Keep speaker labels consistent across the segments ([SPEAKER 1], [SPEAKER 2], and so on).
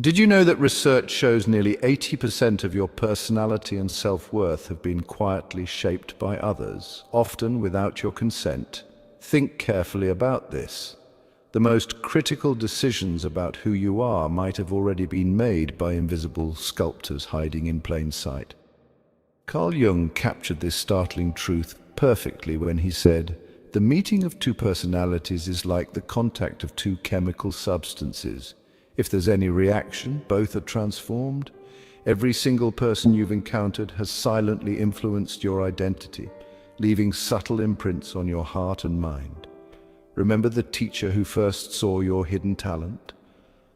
[SPEAKER 1] Did you know that research shows nearly 80% of your personality and self-worth have been quietly shaped by others, often without your consent? Think carefully about this. The most critical decisions about who you are might have already been made by invisible sculptors hiding in plain sight. Carl Jung captured this startling truth perfectly when he said, "The meeting of two personalities is like the contact of two chemical substances. If there's any reaction, both are transformed. Every single person you've encountered has silently influenced your identity, leaving subtle imprints on your heart and mind. Remember the teacher who first saw your hidden talent?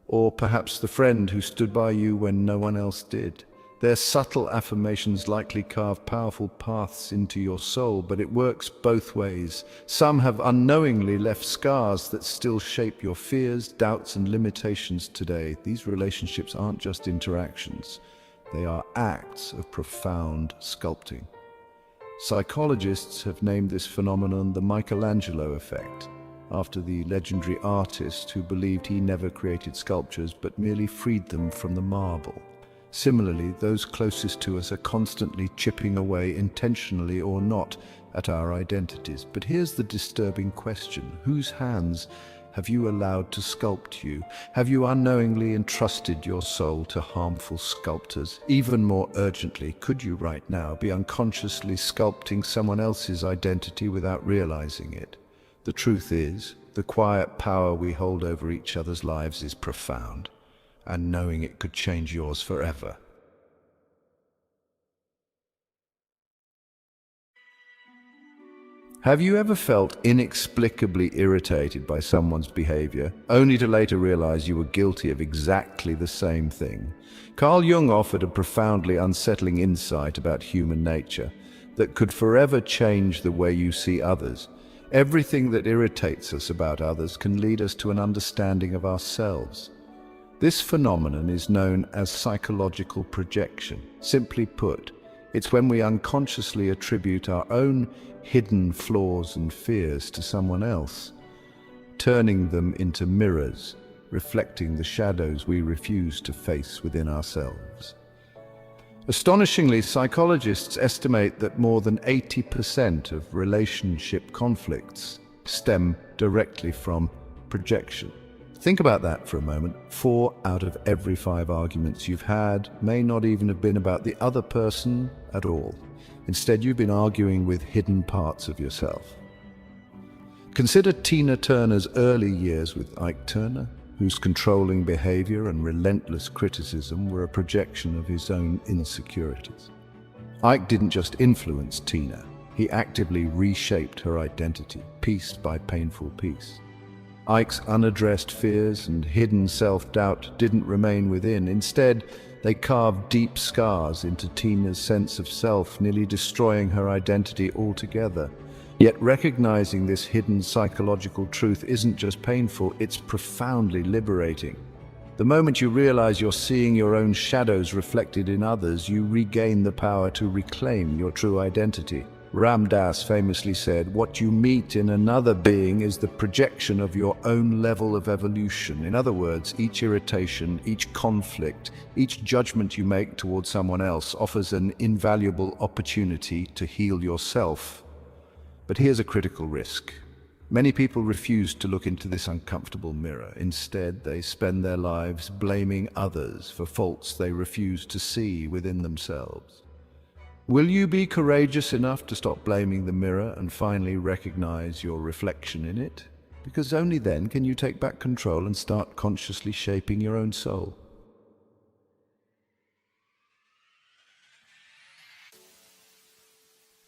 [SPEAKER 1] Or perhaps the friend who stood by you when no one else did? Their subtle affirmations likely carve powerful paths into your soul, but it works both ways. Some have unknowingly left scars that still shape your fears, doubts, and limitations today. These relationships aren't just interactions. They are acts of profound sculpting. Psychologists have named this phenomenon the Michelangelo Effect, after the legendary artist who believed he never created sculptures but merely freed them from the marble. Similarly, those closest to us are constantly chipping away, intentionally or not, at our identities. But here's the disturbing question: whose hands have you allowed to sculpt you? Have you unknowingly entrusted your soul to harmful sculptors? Even more urgently, could you right now be unconsciously sculpting someone else's identity without realizing it? The truth is, the quiet power we hold over each other's lives is profound, and knowing it could change yours forever. Have you ever felt inexplicably irritated by someone's behavior, only to later realize you were guilty of exactly the same thing? Carl Jung offered a profoundly unsettling insight about human nature that could forever change the way you see others. Everything that irritates us about others can lead us to an understanding of ourselves. This phenomenon is known as psychological projection. Simply put, it's when we unconsciously attribute our own hidden flaws and fears to someone else, turning them into mirrors, reflecting the shadows we refuse to face within ourselves. Astonishingly, psychologists estimate that more than 80% of relationship conflicts stem directly from projection. Think about that for a moment. 4 out of every 5 arguments you've had may not even have been about the other person at all. Instead, you've been arguing with hidden parts of yourself. Consider Tina Turner's early years with Ike Turner, whose controlling behavior and relentless criticism were a projection of his own insecurities. Ike didn't just influence Tina, he actively reshaped her identity, piece by painful piece. Ike's unaddressed fears and hidden self-doubt didn't remain within. Instead, they carved deep scars into Tina's sense of self, nearly destroying her identity altogether. Yet recognizing this hidden psychological truth isn't just painful, it's profoundly liberating. The moment you realize you're seeing your own shadows reflected in others, you regain the power to reclaim your true identity. Ram Dass famously said, "What you meet in another being is the projection of your own level of evolution." In other words, each irritation, each conflict, each judgment you make towards someone else offers an invaluable opportunity to heal yourself. But here's a critical risk. Many people refuse to look into this uncomfortable mirror. Instead, they spend their lives blaming others for faults they refuse to see within themselves. Will you be courageous enough to stop blaming the mirror and finally recognize your reflection in it? Because only then can you take back control and start consciously shaping your own soul.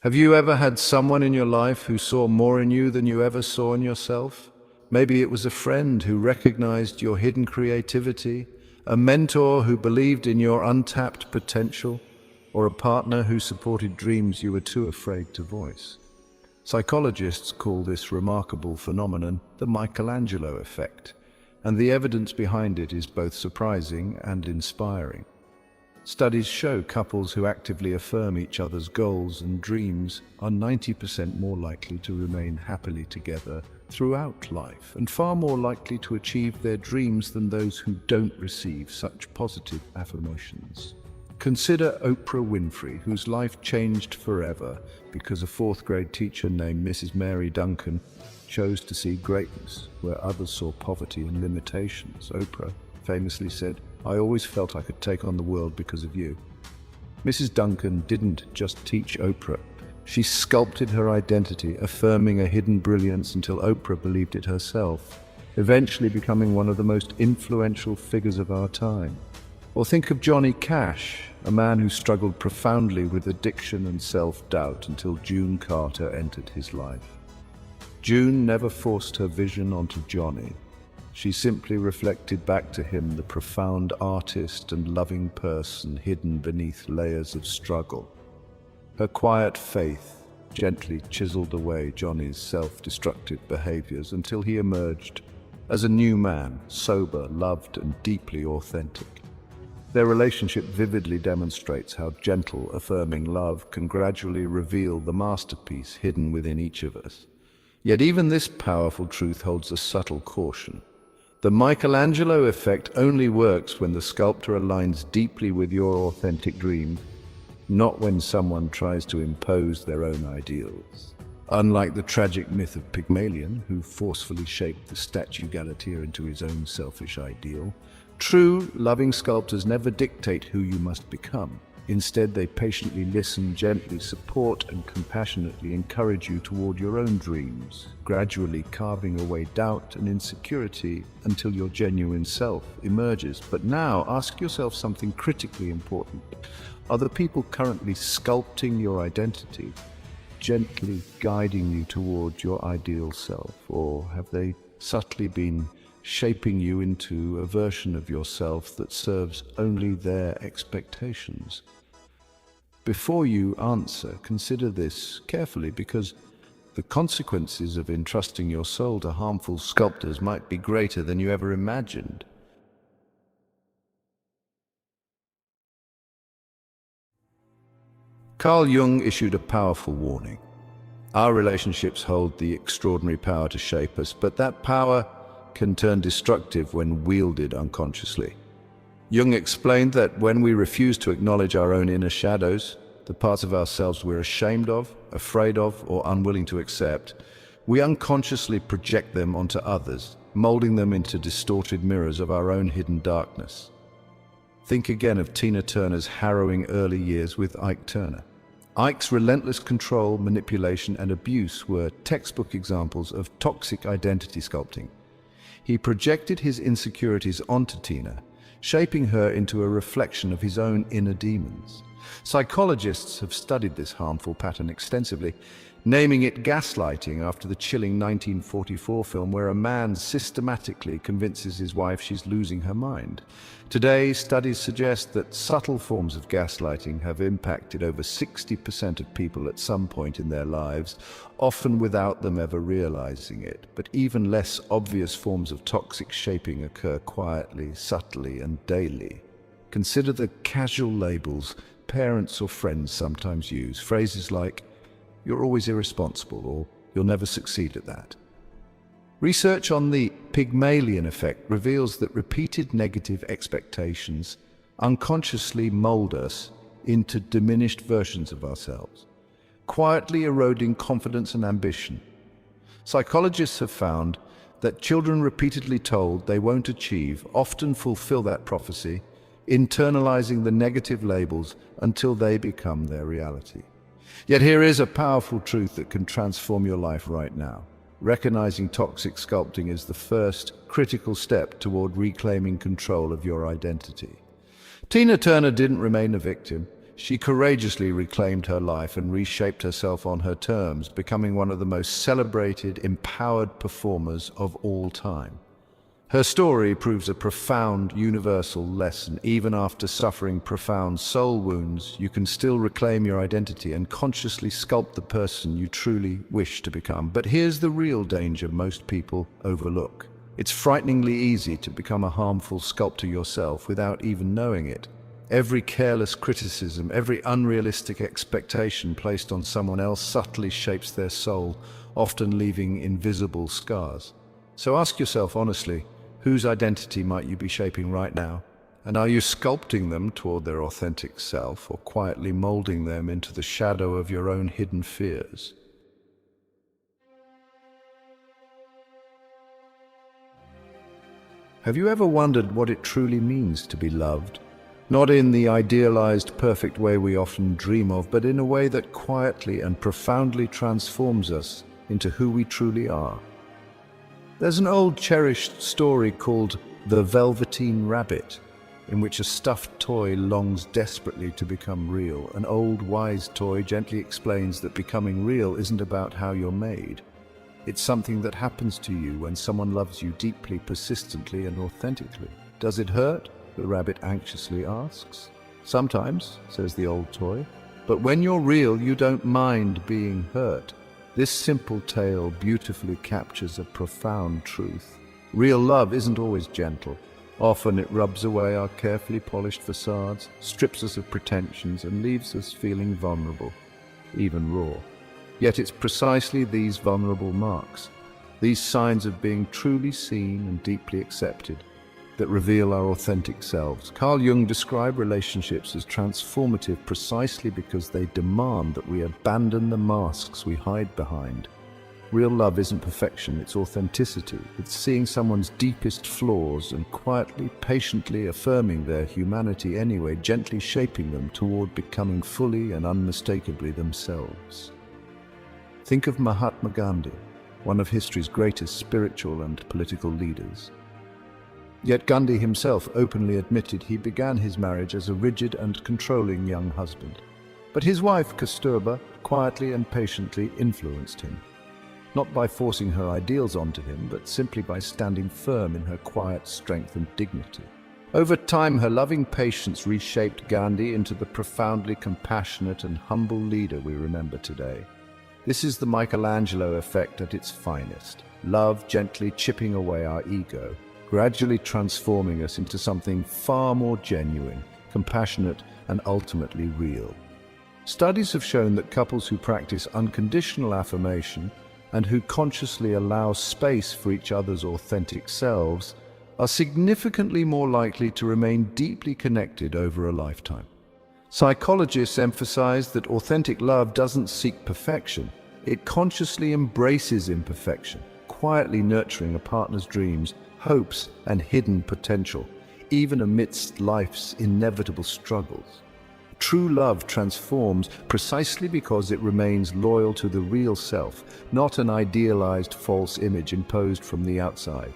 [SPEAKER 1] Have you ever had someone in your life who saw more in you than you ever saw in yourself? Maybe it was a friend who recognized your hidden creativity, a mentor who believed in your untapped potential, or a partner who supported dreams you were too afraid to voice. Psychologists call this remarkable phenomenon the Michelangelo Effect, and the evidence behind it is both surprising and inspiring. Studies show couples who actively affirm each other's goals and dreams are 90% more likely to remain happily together throughout life and far more likely to achieve their dreams than those who don't receive such positive affirmations. Consider Oprah Winfrey, whose life changed forever because a fourth-grade teacher named Mrs. Mary Duncan chose to see greatness where others saw poverty and limitations. Oprah famously said, "I always felt I could take on the world because of you." Mrs. Duncan didn't just teach Oprah. She sculpted her identity, affirming a hidden brilliance until Oprah believed it herself, eventually becoming one of the most influential figures of our time. Or think of Johnny Cash, a man who struggled profoundly with addiction and self-doubt until June Carter entered his life. June never forced her vision onto Johnny. She simply reflected back to him the profound artist and loving person hidden beneath layers of struggle. Her quiet faith gently chiseled away Johnny's self-destructive behaviors until he emerged as a new man, sober, loved, and deeply authentic. Their relationship vividly demonstrates how gentle, affirming love can gradually reveal the masterpiece hidden within each of us. Yet even this powerful truth holds a subtle caution. The Michelangelo effect only works when the sculptor aligns deeply with your authentic dream, not when someone tries to impose their own ideals. Unlike the tragic myth of Pygmalion, who forcefully shaped the statue Galatea into his own selfish ideal, true, loving sculptors never dictate who you must become. Instead, they patiently listen, gently support, and compassionately encourage you toward your own dreams, gradually carving away doubt and insecurity until your genuine self emerges. But now, ask yourself something critically important. Are the people currently sculpting your identity, gently guiding you toward your ideal self, or have they subtly been shaping you into a version of yourself that serves only their expectations? Before you answer, consider this carefully, because the consequences of entrusting your soul to harmful sculptors might be greater than you ever imagined. Carl Jung issued a powerful warning. Our relationships hold the extraordinary power to shape us, but that power can turn destructive when wielded unconsciously. Jung explained that when we refuse to acknowledge our own inner shadows, the parts of ourselves we're ashamed of, afraid of, or unwilling to accept, we unconsciously project them onto others, molding them into distorted mirrors of our own hidden darkness. Think again of Tina Turner's harrowing early years with Ike Turner. Ike's relentless control, manipulation, and abuse were textbook examples of toxic identity sculpting. He projected his insecurities onto Tina, shaping her into a reflection of his own inner demons. Psychologists have studied this harmful pattern extensively, naming it gaslighting after the chilling 1944 film where a man systematically convinces his wife she's losing her mind. Today, studies suggest that subtle forms of gaslighting have impacted over 60% of people at some point in their lives, often without them ever realizing it. But even less obvious forms of toxic shaping occur quietly, subtly, and daily. Consider the casual labels parents or friends sometimes use. Phrases like, "You're always irresponsible," or "You'll never succeed at that." Research on the Pygmalion effect reveals that repeated negative expectations unconsciously mold us into diminished versions of ourselves, quietly eroding confidence and ambition. Psychologists have found that children repeatedly told they won't achieve often fulfill that prophecy, internalizing the negative labels until they become their reality. Yet here is a powerful truth that can transform your life right now. Recognizing toxic sculpting is the first critical step toward reclaiming control of your identity. Tina Turner didn't remain a victim. She courageously reclaimed her life and reshaped herself on her terms, becoming one of the most celebrated, empowered performers of all time. Her story proves a profound, universal lesson. Even after suffering profound soul wounds, you can still reclaim your identity and consciously sculpt the person you truly wish to become. But here's the real danger most people overlook. It's frighteningly easy to become a harmful sculptor yourself without even knowing it. Every careless criticism, every unrealistic expectation placed on someone else subtly shapes their soul, often leaving invisible scars. So ask yourself honestly, whose identity might you be shaping right now? And are you sculpting them toward their authentic self, or quietly molding them into the shadow of your own hidden fears? Have you ever wondered what it truly means to be loved? Not in the idealized, perfect way we often dream of, but in a way that quietly and profoundly transforms us into who we truly are. There's an old cherished story called The Velveteen Rabbit, in which a stuffed toy longs desperately to become real. An old wise toy gently explains that becoming real isn't about how you're made. It's something that happens to you when someone loves you deeply, persistently, and authentically. Does it hurt? The rabbit anxiously asks. Sometimes, says the old toy, but when you're real, you don't mind being hurt. This simple tale beautifully captures a profound truth. Real love isn't always gentle. Often it rubs away our carefully polished facades, strips us of pretensions, and leaves us feeling vulnerable, even raw. Yet it's precisely these vulnerable marks, these signs of being truly seen and deeply accepted, that reveal our authentic selves. Carl Jung described relationships as transformative precisely because they demand that we abandon the masks we hide behind. Real love isn't perfection, it's authenticity. It's seeing someone's deepest flaws and quietly, patiently affirming their humanity anyway, gently shaping them toward becoming fully and unmistakably themselves. Think of Mahatma Gandhi, one of history's greatest spiritual and political leaders. Yet Gandhi himself openly admitted he began his marriage as a rigid and controlling young husband. But his wife, Kasturba, quietly and patiently influenced him. Not by forcing her ideals onto him, but simply by standing firm in her quiet strength and dignity. Over time, her loving patience reshaped Gandhi into the profoundly compassionate and humble leader we remember today. This is the Michelangelo Effect at its finest. Love gently chipping away our ego, gradually transforming us into something far more genuine, compassionate, and ultimately real. Studies have shown that couples who practice unconditional affirmation and who consciously allow space for each other's authentic selves are significantly more likely to remain deeply connected over a lifetime. Psychologists emphasize that authentic love doesn't seek perfection. It consciously embraces imperfection, quietly nurturing a partner's dreams, hopes, and hidden potential, even amidst life's inevitable struggles. True love transforms precisely because it remains loyal to the real self, not an idealized false image imposed from the outside.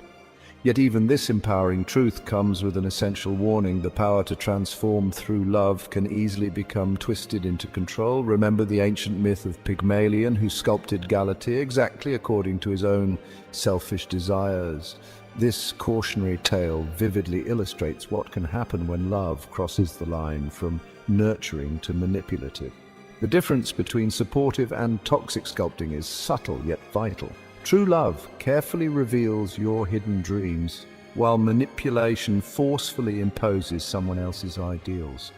[SPEAKER 1] Yet even this empowering truth comes with an essential warning. The power to transform through love can easily become twisted into control. Remember the ancient myth of Pygmalion, who sculpted Galatea exactly according to his own selfish desires. This cautionary tale vividly illustrates what can happen when love crosses the line from nurturing to manipulative. The difference between supportive and toxic sculpting is subtle yet vital. True love carefully reveals your hidden dreams, while manipulation forcefully imposes someone else's ideals.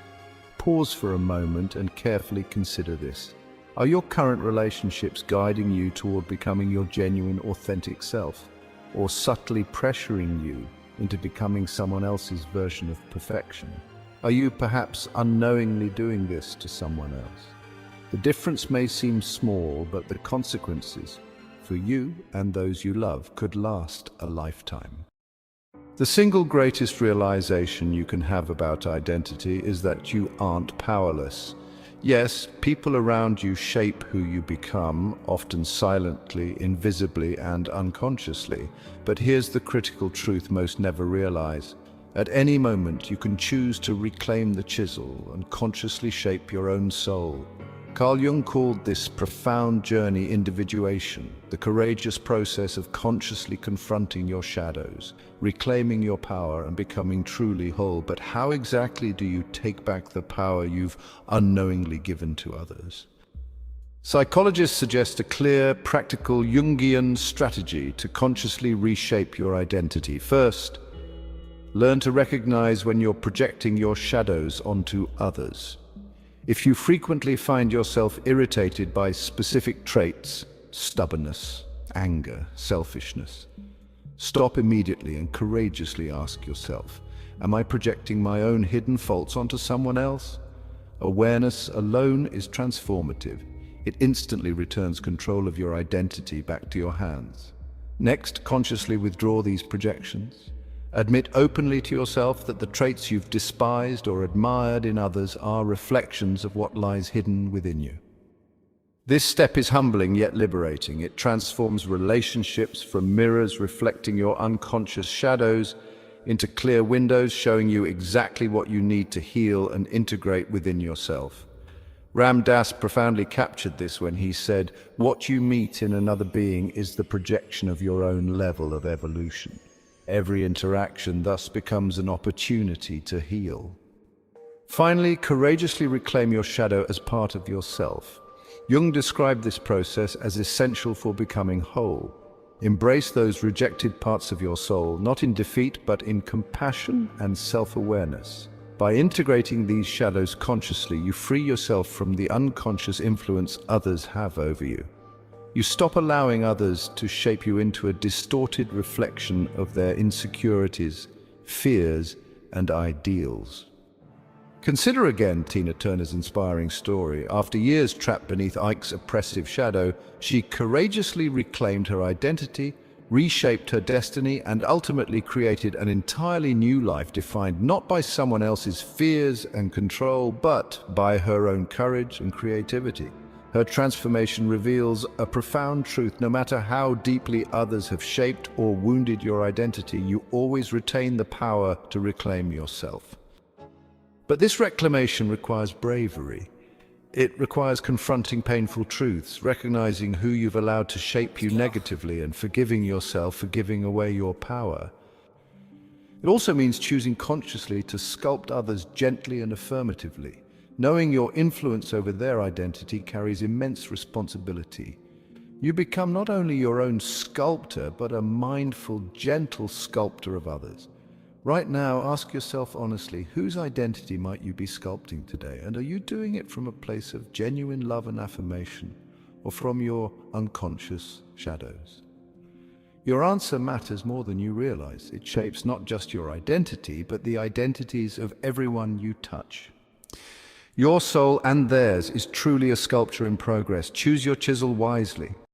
[SPEAKER 1] Pause for a moment and carefully consider this. Are your current relationships guiding you toward becoming your genuine, authentic self, or subtly pressuring you into becoming someone else's version of perfection? Are you perhaps unknowingly doing this to someone else? The difference may seem small, but the consequences for you and those you love could last a lifetime. The single greatest realization you can have about identity is that you aren't powerless. Yes, people around you shape who you become, often silently, invisibly, and unconsciously. But here's the critical truth most never realize. At any moment, you can choose to reclaim the chisel and consciously shape your own soul. Carl Jung called this profound journey individuation, the courageous process of consciously confronting your shadows, reclaiming your power, and becoming truly whole. But how exactly do you take back the power you've unknowingly given to others? Psychologists suggest a clear, practical Jungian strategy to consciously reshape your identity. First, learn to recognize when you're projecting your shadows onto others. If you frequently find yourself irritated by specific traits, stubbornness, anger, selfishness. Stop immediately and courageously ask yourself, am I projecting my own hidden faults onto someone else? Awareness alone is transformative. It instantly returns control of your identity back to your hands. Next, consciously withdraw these projections. Admit openly to yourself that the traits you've despised or admired in others are reflections of what lies hidden within you. This step is humbling yet liberating. It transforms relationships from mirrors reflecting your unconscious shadows into clear windows showing you exactly what you need to heal and integrate within yourself. Ram Dass profoundly captured this when he said, "What you meet in another being is the projection of your own level of evolution." Every interaction thus becomes an opportunity to heal. Finally, courageously reclaim your shadow as part of yourself. Jung described this process as essential for becoming whole. Embrace those rejected parts of your soul, not in defeat, but in compassion and self-awareness. By integrating these shadows consciously, you free yourself from the unconscious influence others have over you. You stop allowing others to shape you into a distorted reflection of their insecurities, fears, and ideals. Consider again Tina Turner's inspiring story. After years trapped beneath Ike's oppressive shadow, she courageously reclaimed her identity, reshaped her destiny, and ultimately created an entirely new life defined not by someone else's fears and control, but by her own courage and creativity. Her transformation reveals a profound truth. No matter how deeply others have shaped or wounded your identity, you always retain the power to reclaim yourself. But this reclamation requires bravery. It requires confronting painful truths, recognizing who you've allowed to shape you negatively, and forgiving yourself for giving away your power. It also means choosing consciously to sculpt others gently and affirmatively. Knowing your influence over their identity carries immense responsibility. You become not only your own sculptor, but a mindful, gentle sculptor of others. Right now, ask yourself honestly, whose identity might you be sculpting today? And are you doing it from a place of genuine love and affirmation, or from your unconscious shadows? Your answer matters more than you realize. It shapes not just your identity, but the identities of everyone you touch. Your soul and theirs is truly a sculpture in progress. Choose your chisel wisely.